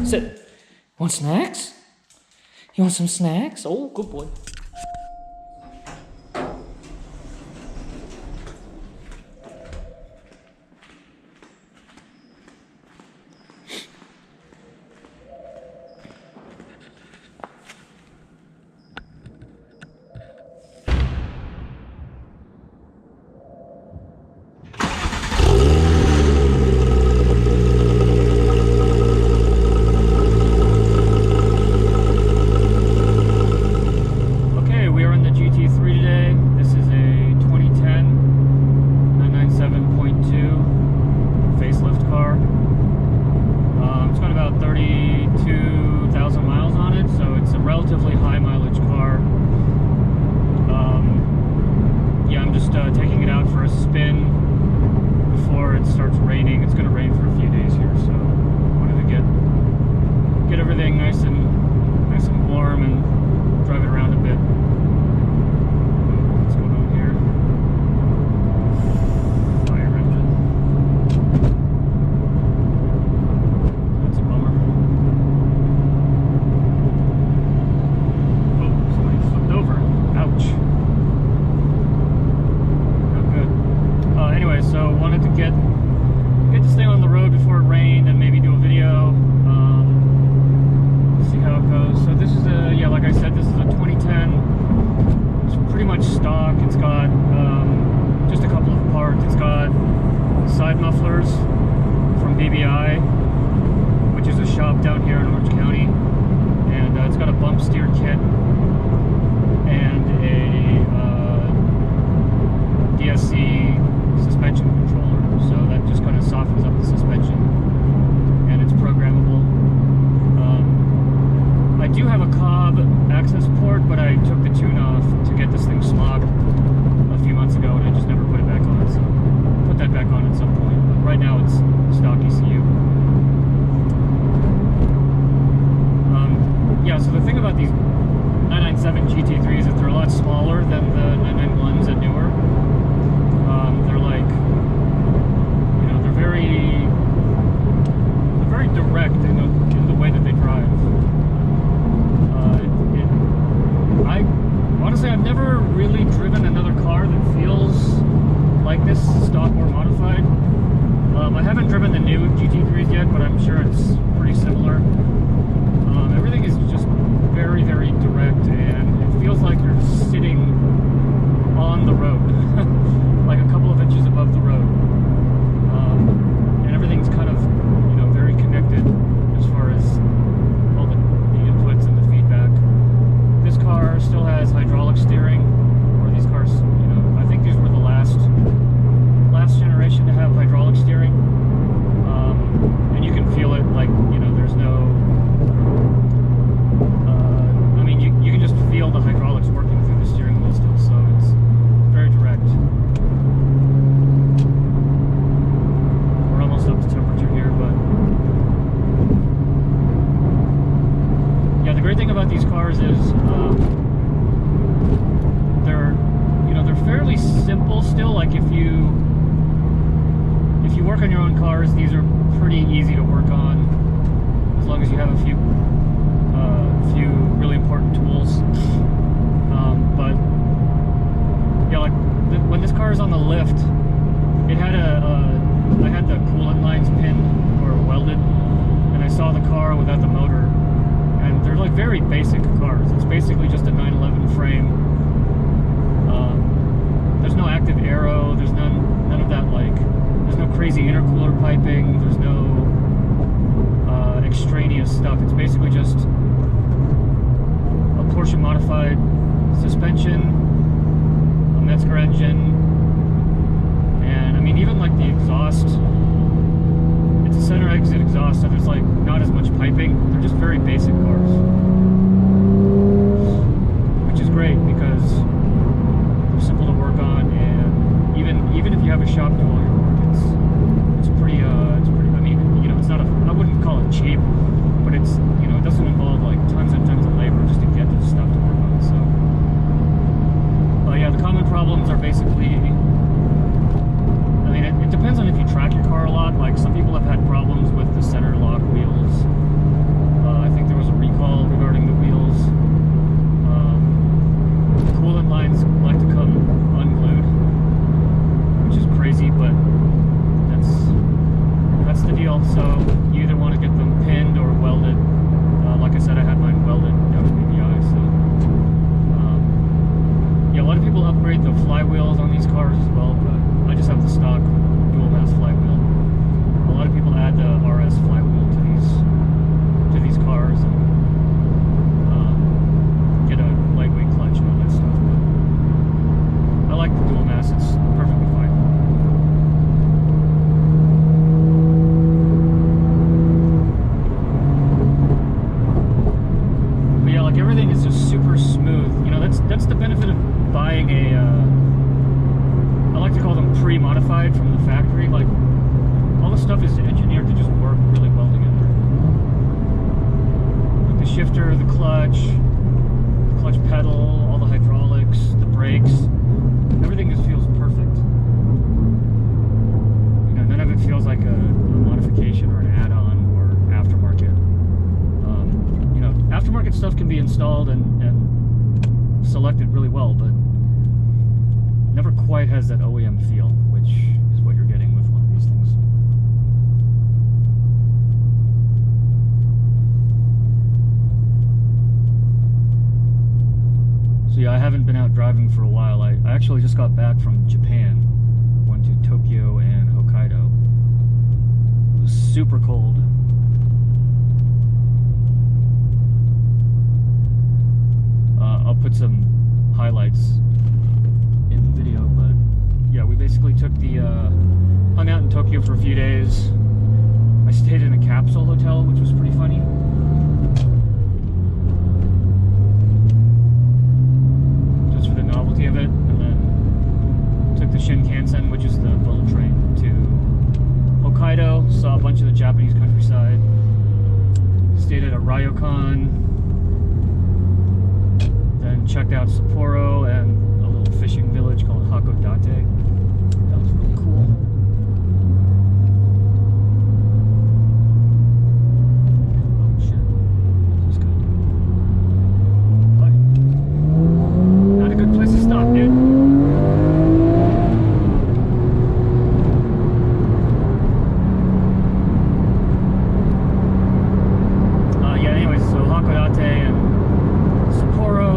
sit. Want snacks? You want some snacks? Oh, good boy. GT3 today. This is a 2010 997.2 facelift car. It's got about 32,000 miles on it, so it's a relatively high mileage car. Yeah, I'm just taking it out for a spin before it starts raining. It's going to rain for a few days here, so I wanted to get everything nice and warm and drive it around a bit. So wanted to get this thing on the road before it rained and maybe do a video, see how it goes. So this is a, yeah, like I said, this is a 2010. It's pretty much stock. It's got just a couple of parts. It's got side mufflers from BBI, which is a shop down here in Orange County, and it's got a bump steer kit and a DSC suspension controller, so that just kind of softens up the suspension, and it's programmable. I do have a Cobb access port, but I took the tune off to get this thing slogged a few months ago, and I just never put it back on, so I'll put that back on at some point, but right now it's stock ECU. Yeah, so the thing about these 997 GT3s is that they're a lot smaller than the 991s and newer. They're like, you know, they're very direct in the way that they drive. I honestly, I've never really driven another car that feels like this, stock or modified. I haven't driven the new GT3s yet, but I'm sure it's pretty similar. Everything is just very, very direct, and it feels like you're sitting on the road. Like a couple of inches above the road, and everything's kind of, you know, very connected as far as all the inputs and the feedback. This car still has hydraulic steering, or these cars, you know, I think these were the last generation to have hydraulic steering, and you can feel it, like, you know, there's no, I mean, you can just feel the hydraulics working through the steering wheel still, so it's very direct. Up to temperature here, but yeah, the great thing about these cars is they're fairly simple still. Like if you work on your own cars, these are pretty easy to work on as long as you have a few really important tools. But yeah, like when this car is on the lift, it had I had the coolant lines pinned or welded, and I saw the car without the motor, and they're like very basic cars. It's basically just a 911 frame. There's no active aero, there's none of that, like, there's no crazy intercooler piping, there's no extraneous stuff. It's basically just a Porsche modified suspension, a Metzger engine, and I mean, even like the exhaust, it's a center exit exhaust, so there's like not as much piping. They're just very basic cars, which is great because they're simple to work on, and even if you have a shop do all your work, it's pretty, I mean, you know, it's not I wouldn't call it cheap, but it's, you know, it doesn't involve like tons and tons of labor just to get this stuff to work on. So yeah, the common problems are basically, I mean, it depends on if you track your car a lot. Like some people have had problems with the center lock wheels, well, so you either want to get them pinned or welded. Like I said, I had mine welded down to BBI, so yeah, a lot of people upgrade the flywheels on these cars as well, but I just have the stock dual mass flywheel. A lot of people add the RS flywheel to these cars and get a lightweight clutch and all that stuff, but I like the dual mass, it's perfectly fine. But yeah, like everything is just super smooth. You know, that's the benefit of buying a I like to call them pre-modified from the factory. Like all the stuff is engineered to just work really well together. Like the shifter, the clutch pedal, all the hydraulics, the brakes, everything just feels perfect. You know, none of it feels like a modification or an add-on or aftermarket. You know, aftermarket stuff can be installed and selected really well, but never quite has that OEM feel, which is what you're getting with one of these things. So yeah, I haven't been out driving for a while. I actually just got back from Japan. Went to Tokyo and Hokkaido. It was super cold. I'll put some highlights in the video, but yeah, we basically took the hung out in Tokyo for a few days. I stayed in a capsule hotel, which was pretty funny. Just for the novelty of it, and then took the Shinkansen, which is the bullet train, to Hokkaido, saw a bunch of the Japanese countryside, stayed at a ryokan, then checked out Sapporo and a little fishing village called Hakodate. That was really cool. Oh shit. What's this guy doing? Buddy. Not a good place to stop, dude. Yeah, anyways, so Hakodate and Sapporo.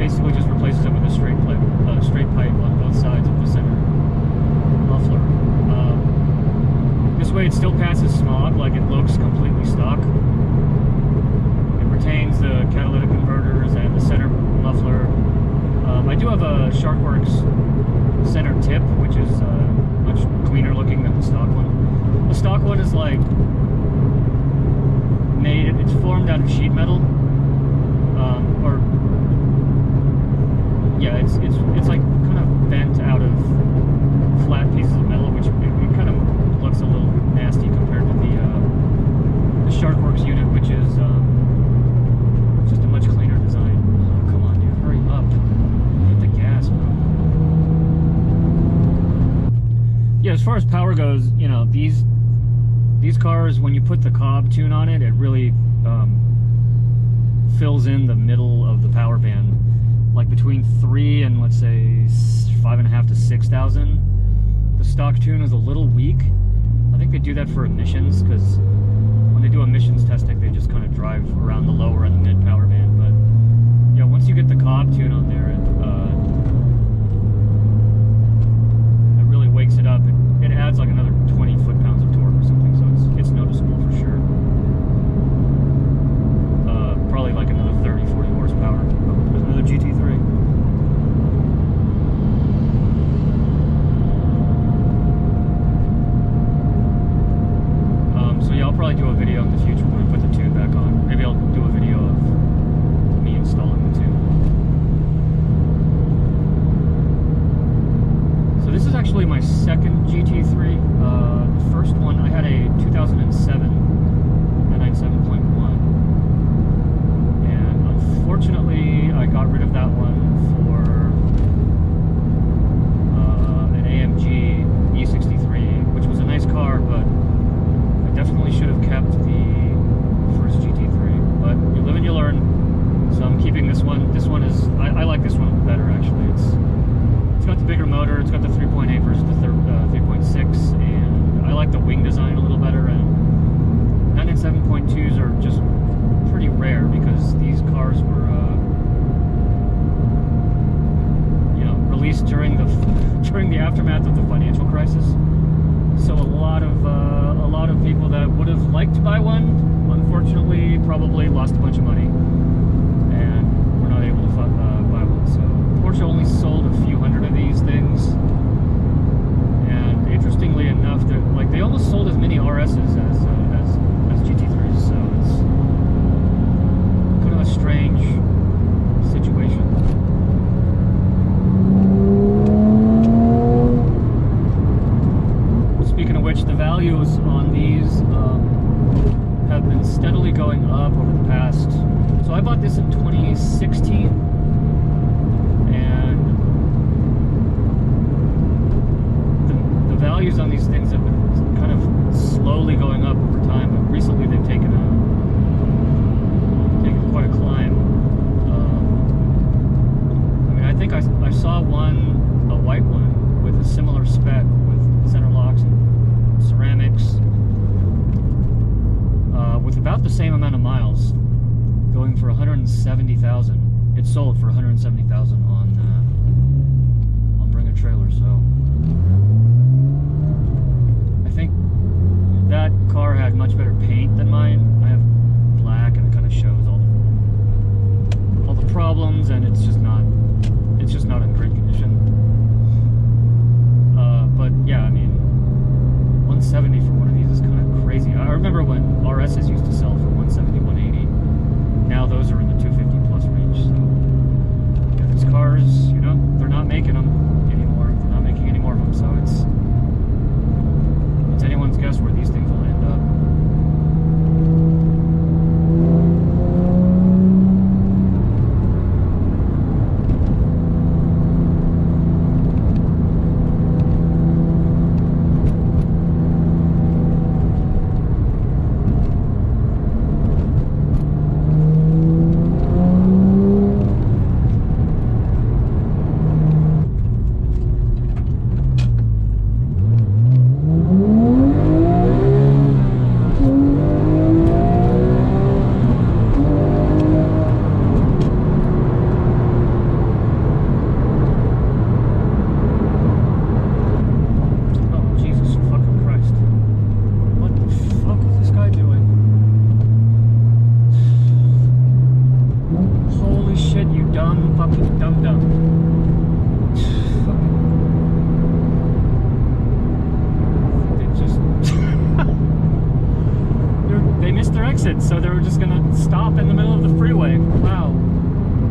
basically just replaces it with a straight pipe on both sides of the center muffler. This way it still passes smog, like it looks completely stock. It retains the catalytic converters and the center muffler. I do have a Sharkworks center tip, which is much cleaner looking than the stock one. The stock one is like it's formed out of sheet metal, or yeah, it's like kind of bent out of flat pieces of metal, which it kind of looks a little nasty compared to the Sharkworks unit, which is just a much cleaner design. Oh, come on, dude, hurry up! Hit the gas, bro. Yeah, as far as power goes, you know, these cars, when you put the Cobb tune on it, it really fills in the middle of the power band, like between 3 and let's say 5.5 to 6,000. The stock tune is a little weak. I think they do that for emissions, because when they do emissions testing, they just kind of drive around the lower and the mid power band. But yeah, once you get the Cobb tune on there, it really wakes it up. It adds like another 20 foot-pounds of torque or something, so it's noticeable for sure. Probably like another 30, 40 horsepower. Oh, there's another GT3. So yeah, I'll probably do a video in the future when I put the tune back on. Maybe I'll do a video of me installing the tune. So this is actually my second GT3. The first one, I had a 2007 97.1. Unfortunately, I got rid of that one for an AMG E63, which was a nice car, but I definitely should have kept the first GT3. But you live and you learn, so I'm keeping this one. This one is, I like this one better, actually. It's got the bigger motor, it's got the 3.8 versus the 3.6, and I like the wing design a little better, and 997.2s are just pretty rare, because these cars were released during the aftermath of the financial crisis. So a lot of people that would have liked to buy one, unfortunately, probably lost a bunch of money and were not able to buy one. So Porsche only sold a few hundred of these things, and interestingly enough, they almost sold as many RSs as GT3s. So it's kind of a strange situation. Speaking of which, the values on these have been steadily going up over the past. So I bought this in 2016, and the values on these things have been kind of slowly going up over time, but recently they've taken quite a climb. I mean, I think I saw one, a white one, with a similar spec with center locks and ceramics, with about the same amount of miles, going for 170,000. It sold for 170,000 on Bring a Trailer. So I think that car had much better paint than mine. I have black, and it kind of shows all the problems, and it's just not in great condition. But yeah, I mean, 170 for one of these is kind of crazy. I remember when RSs used to sell for 170, 180. Now those are in the 250 plus range. So yeah, these cars, you know, they're not making them anymore. They're not making any more of them. So it's anyone's guess where these things will end up. exit, so they were just gonna stop in the middle of the freeway. Wow.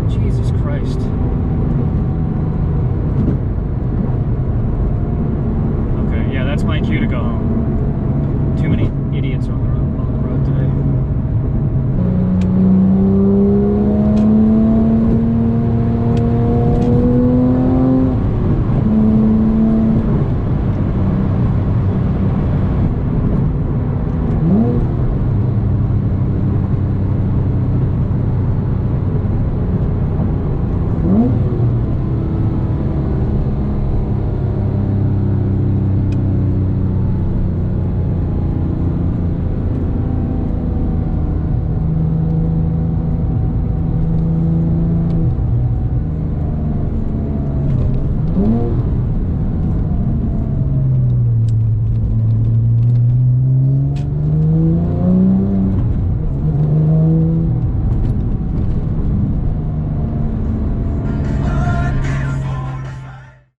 Jesus Christ. Okay, yeah, that's my cue to go home. Too many idiots on the road.